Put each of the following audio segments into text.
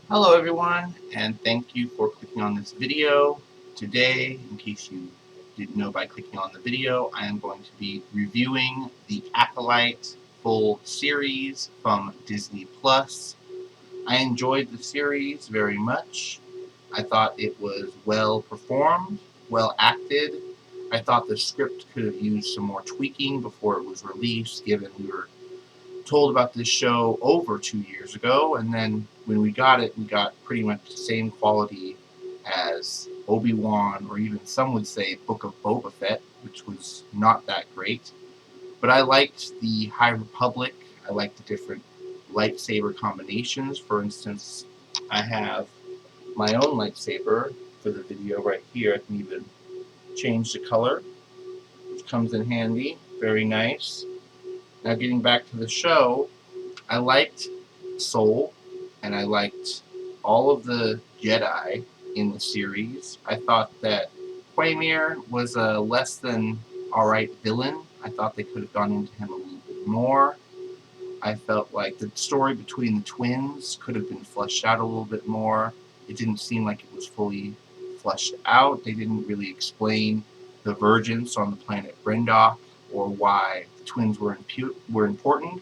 Hello everyone, and thank you for clicking on this video. Today, in case you didn't know by clicking on the video, I am going to be reviewing the Acolyte full series from Disney+. I enjoyed the series very much. I thought it was well performed, well acted. I thought the script could have used some more tweaking before it was released, given we were told about this show over 2 years ago, and then when we got it, we got pretty much the same quality as Obi-Wan, or even some would say Book of Boba Fett, which was not that great. But I liked the High Republic. I liked the different lightsaber combinations. For instance, I have my own lightsaber for the video right here. I can even change the color, which comes in handy. Very nice. Now getting back to the show, I liked Soul, and I liked all of the Jedi in the series. I thought that Quaimir was a less than alright villain. I thought they could have gone into him a little bit more. I felt like the story between the twins could have been fleshed out a little bit more. It didn't seem like it was fully fleshed out. They didn't really explain the Vergence on the planet Brendok, or why the twins were important.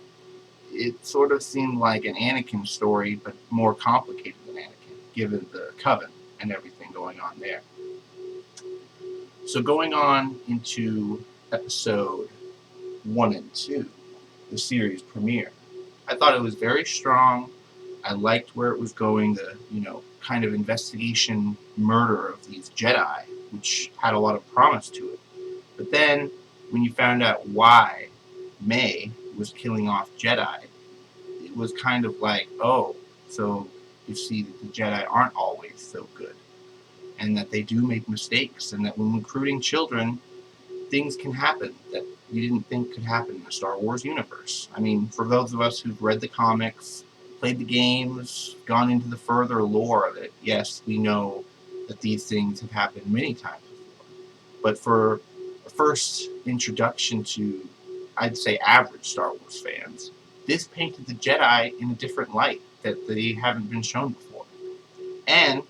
It sort of seemed like an Anakin story, but more complicated than Anakin, given the Coven and everything going on there. So going on into episode 1 and 2, the series premiere, I thought it was very strong. I liked where it was going, the kind of investigation murder of these Jedi, which had a lot of promise to it. But then, when you found out why May was killing off Jedi, it was kind of like, oh, so you see that the Jedi aren't always so good, and that they do make mistakes, and that when recruiting children, things can happen that you didn't think could happen in the Star Wars universe. I mean, for those of us who've read the comics, played the games, gone into the further lore of it, yes, we know that these things have happened many times before. But for a first introduction to, I'd say, average Star Wars fans, this painted the Jedi in a different light that they haven't been shown before. And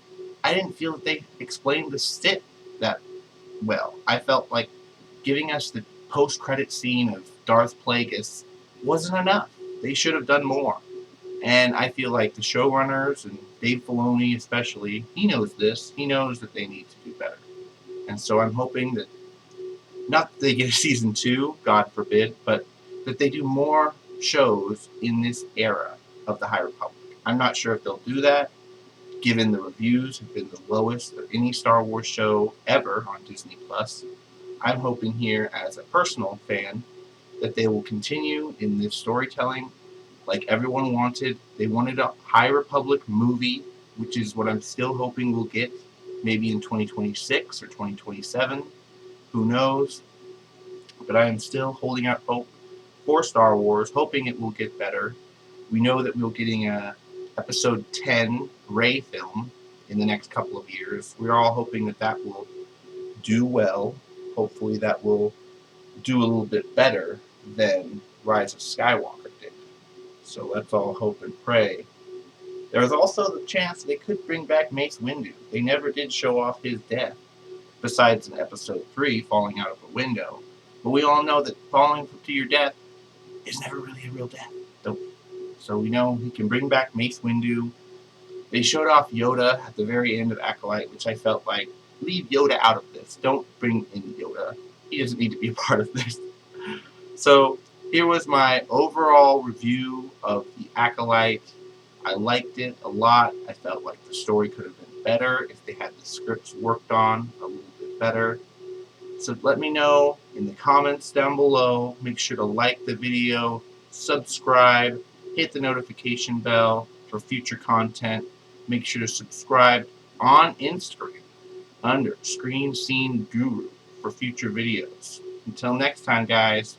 I didn't feel that they explained the Sith that well. I felt like giving us the post-credit scene of Darth Plagueis wasn't enough. They should have done more. And I feel like the showrunners, and Dave Filoni especially, he knows this. He knows that they need to do better. And so I'm hoping that, not that they get a season 2, God forbid, but that they do more shows in this era of the High Republic. I'm not sure if they'll do that, given the reviews have been the lowest of any Star Wars show ever on Disney+. I'm hoping here, as a personal fan, that they will continue in this storytelling like everyone wanted. They wanted a High Republic movie, which is what I'm still hoping we'll get, maybe in 2026 or 2027. Who knows? But I am still holding out hope for Star Wars, hoping it will get better. We know that we're getting a Episode 10 Rey film in the next couple of years. We're all hoping that that will do well. Hopefully that will do a little bit better than Rise of Skywalker did. So let's all hope and pray. There is also the chance they could bring back Mace Windu. They never did show off his death, besides in Episode 3 falling out of a window. But we all know that falling to your death is never really a real death. So we know he can bring back Mace Windu. They showed off Yoda at the very end of Acolyte, which I felt like, leave Yoda out of this. Don't bring in Yoda. He doesn't need to be a part of this. So here was my overall review of the Acolyte. I liked it a lot. I felt like the story could have been better if they had the scripts worked on a little bit better. So let me know in the comments down below. Make sure to like the video, subscribe, hit the notification bell for future content. Make sure to subscribe on Instagram under Screen Scene Guru for future videos. Until next time, guys,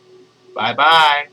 bye-bye.